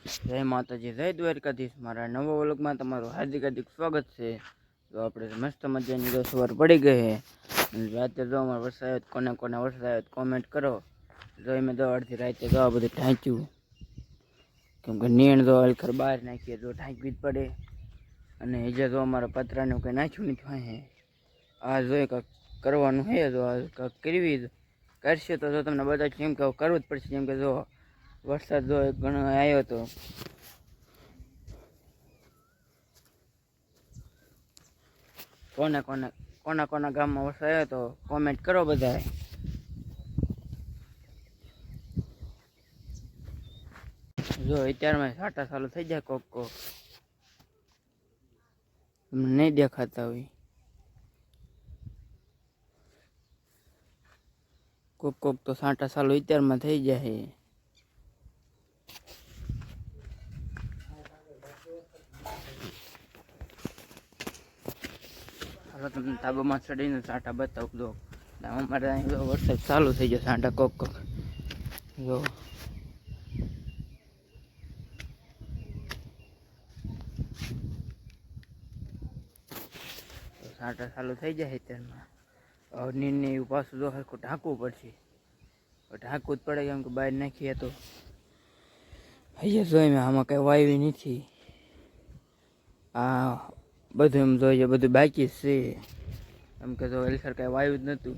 જય માતાજી, જય દ્વારકાધીશ. મારા નવા વ્લોગમાં તમારું હાર્દિક હાર્દિક સ્વાગત છે. તો આપણે મસ્ત મજાની જો સવાર પડી ગઈ છે. રાતે જો અમારે વરસાદ કોને કોને વરસાદ કોમેન્ટ કરો. જો મેં તો અડધી રાતે જો બધું ઢાંચ્યું, કેમ કે નીણ જો હલખર બહાર નાખીએ તો ઢાંકવી જ પડે. અને હજે જો અમારા પતરાનું કંઈ નાખ્યું નથી હોય. આ જોઈએ કાંક કરવાનું છે, તો આ કાંક કરવી કરશે તો જો તમને બધા કેમ કે કરવું જ પડશે. કેમ કે જો વરસાદ જો ઘણો આવ્યો હતો. કોના ગામમાં વરસાદ આવ્યો તો કોમેન્ટ કરો બધા. જો અત્યારમાં સાટા ચાલુ થઈ જાય કોક તમને નહીં દેખાતા હોય. કોક તો સાટા ચાલુ અત્યારમાં થઈ જાય. હાલો તમને તાબામાં ચડીને સાંટા બતાવું દો. અમારે અહીં વરસાદ ચાલુ થઈ ગયો. સાંટા કોક જો સાંટા ચાલુ થઈ જાય અત્યારમાં. નીરને એવું પાછું જો હરખું ઢાંકવું પડશે. ઢાંકવું જ પડે, કેમ કે બહાર નાખીએ તો અહીંયા જોઈ મેં આમાં કંઈ વાયુ નથી. આ બધું એમ જોઈએ, બધું બાકી છે. એમ કે તો હલસર કાંઈ વાયુ જ નહોતું.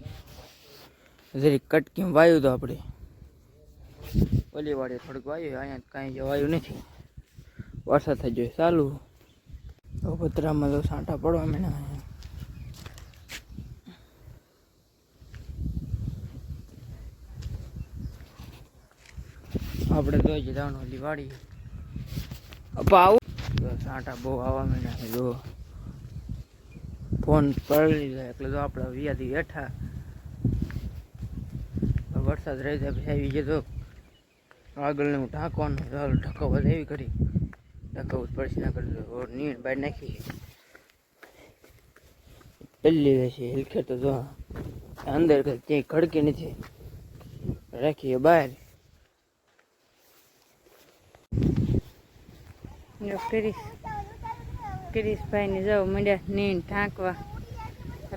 જરી કટકીમાં વાયુ તો આપણે ઓલી વાળે થોડુંક વાયુ, અહીંયા કાંઈ વાયુ નથી. વરસાદ થઈ જાય ચાલુ. તો પતરામાં તો સાંટા પડવા માંડ્યા. આપણે જોઈ જવાનું ઓલી વાડી આવું તો સાંટા બહુ આવવા માંડ્યા છે. જો ફોન પડી જાય એટલે જો આપણે વ્યાથી બેઠા વરસાદ રહી જાય પછી આવી ગયો. આગળને હું ઢાંકવાનું ઢકાવવા એવી કરી ઢકાવવું જ પડશે. ના કરજો નીણ બહાર નાખી પહેલી રહેશે. હિલખે તો જો અંદર ક્યાંય ખડકી નથી, રાખીએ બહાર. કિરીશભાઈ ને જાવ મંડ્યા નીણ ઢાંકવા.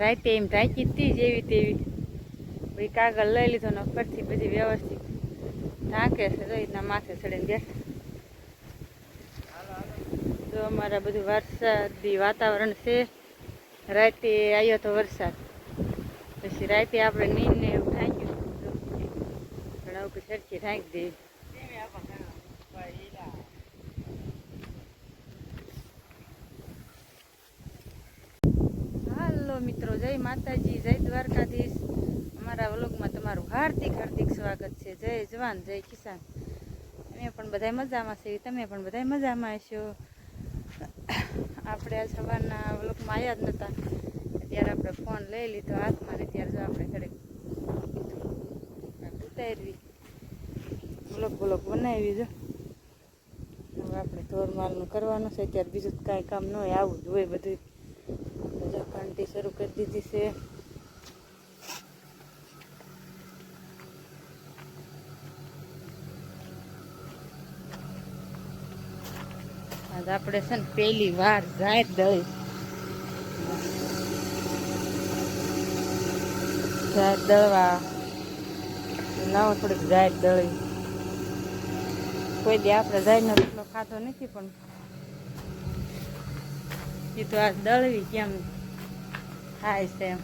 રાતે એમ ઢાંકી હતી જેવી તેવી, પછી કાગળ લઈ લીધો ને ઉપરથી બધી વ્યવસ્થિત ઢાંકે છે. તો રીતના માથે ચડીને બેઠા. તો અમારા બધું વરસાદી વાતાવરણ છે. રાતે આવ્યો તો વરસાદ, પછી રાતે આપણે નીણને એવું ઢાંક્યું. ઘણા ઉપર સરખી ઢાંકી દઈએ. મિત્રો, જય માતાજી, જય દ્વારકાધીશ. અમારા વ્લોગમાં તમારું હાર્દિક હાર્દિક સ્વાગત છે. જય જવાન, જય કિસાન. અમે પણ બધા મજામાં છીએ, તમે પણ બધા મજામાં હશો. આપણે આ સવારના વ્લોગમાં આવ્યા જ નહોતા, ત્યારે આપણે ફોન લઈ લીધો હાથમાં ને ત્યારે જો આપણે ઘરે ઉતારવી વ્લોગ બનાવી. જો હવે આપણે ધોરમાલનું કરવાનું છે. ત્યારે બીજું કાંઈ કામ ન હોય, આવું જ હોય બધું. ઘંટી શરૂ કરી દીધી છે. આજ આપણે છે ને પહેલી વાર જાહેર દળી દળવા લાવો થોડીક જાહેર દળી. કોઈ દી આપણે જાહેરનો રોટલો ખાધો નથી, પણ એ તો આ દળવી કેમ થાય છે એમ.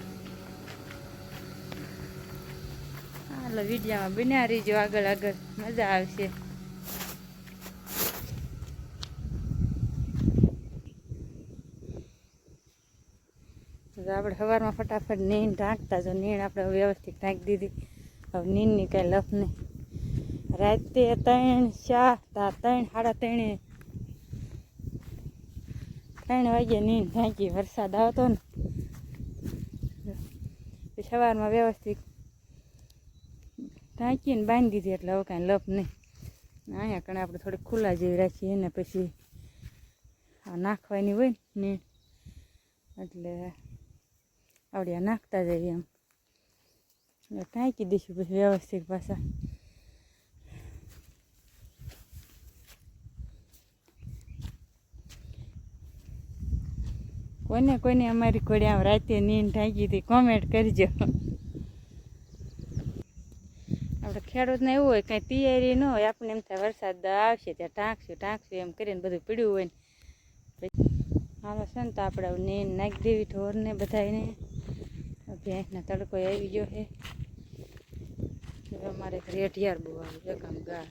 હાલો વિડીયોમાં બન્યા રહીજો, આગળ મજા આવશે. આપણે સવારમાં ફટાફટ નીણ ઢાંકતા. જો નીણ આપણે વ્યવસ્થિત ઢાંકી દીધી. હવે નીણની કાંઈ લફ નહીં. રાતે 3 સાડા 3 વાગે નીણ ઢાંકી. વરસાદ આવતો ને સવારમાં વ્યવસ્થિત ઢાંકીને બાંધી દીધી, એટલે હવે કાંઈ લપ નહીં. અહીંયા કણે આપણે થોડીક ખુલ્લા જેવી રાખીએ ને પછી આ નાખવાની હોય ને એટલે આવડે નાખતા જઈએ એમ. એટલે ઢાંકી દઈશું પછી વ્યવસ્થિત પાછા. કોઈને કોઈને અમારી ઘોડે આમ રાતે નીંદ ઢાંકી હતી કોમેન્ટ કરજો. આપણે ખેડૂતને એવું હોય કાંઈ તૈયારી ન હોય, આપણે એમ થાય વરસાદ આવશે ત્યાં ઢાંકશું એમ કરીને બધું પીડ્યું હોય ને હાલો છે ને તો આપણે નીંદ નાખી દેવી ઢોરને બધાને. ભેંસના તડકો આવી ગયો છે. અમારે રેઢિયાર બહુ આવ્યું એક આમ ઘા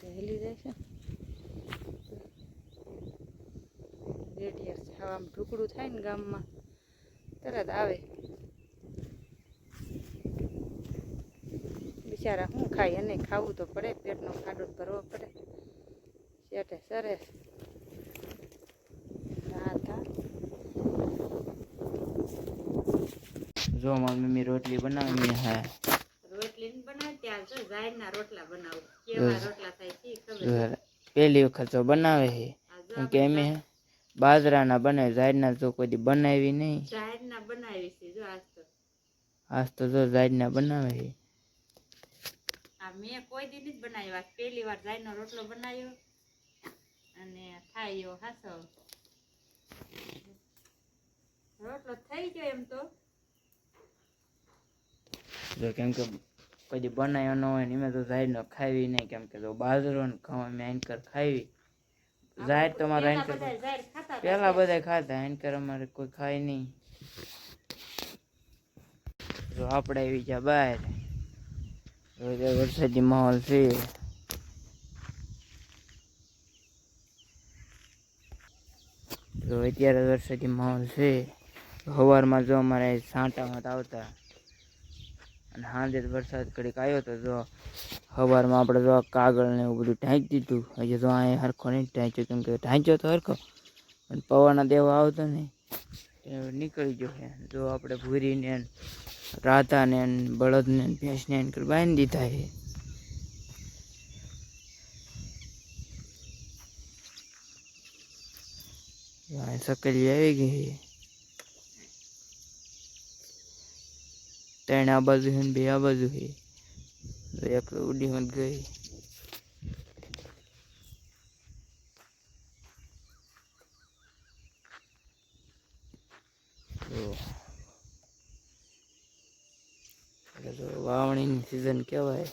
છે હેલી જાય છે. રેઢિયાર છે હવે આમ ઢુકડું થાય ને ગામમાં તરત આવે. બિચારા શું ખાય અને ખાવું તો પડે, પેટનો ખાડો ભરવો પડે. શેઠે સરસ જો મારી મમ્મી રોટલી બનાવી હે. રોટલી બનાવે ત્યાં જો જાયના રોટલા બનાવું કેવા રોટલા થાય છે ખબર. પહેલી વખત તો બનાવે છે કેમ કે એમ બાજરાના બને, જાહેરના તો કોઈ દી બનાવી નહીં. જાહેરના બનાવી છે જો આજ તો જો જાહેરના બનાવે છે. આ મેં કોઈ દી નથી બનાવ્યો, પહેલી વાર જાહેરનો રોટલો બનાવ્યો અને થાય એવો હાસો રોટલો થઈ ગયો એમ તો. જો કેમ કે કોઈ દી બનાવ્યો ન હોય ને એમાં તો જાહેરનો ખાવી નહીં, કેમ કે જો બાજરો ને ઘઉં અમે એન્કર ખાવી. જાહેર તો અમારે એન્કર પેલા બધા ખાતા, એન્કર અમારે કોઈ ખાય નહીં. જો આપણે આવી ગયા બહાર, વરસાદી માહોલ છે. તો અત્યારે વરસાદી માહોલ છે. સવારમાં જો અમારે છાંટામાં આવતા અને સાંજે વરસાદ ઘડીક આવ્યો તો જો સવારમાં આપણે જો કાગળ ને એવું બધું ઢાંકી દીધું. હજી જો અહીંયા હરખો નહીં ઢાંચ્યો, કેમ કે ઢાંચ્યો તો હરખો પણ પવન દેવા આવતો નહીં, નીકળી ગયો છે. જો આપણે ભૂરીને રાધાને બળદને ભેંસને બાંધી દીધા છે. સકલી આવી ગઈ છે. ત્રણ આ બાજુ છે ને બે આ બાજુ છે. એક ઉડી મત ગઈ. વાવણીની સિઝન કહેવાય.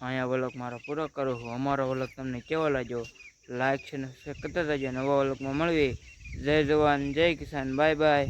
અહીંયા વ્લોગ મારો પૂરો કરું છું. અમારો વ્લોગ તમને કેવો લાગ્યો લાઈક છે ને કરતા જજો. નવા વ્લોગમાં મળવી. જય જવાન જય કિસાન. Bye bye.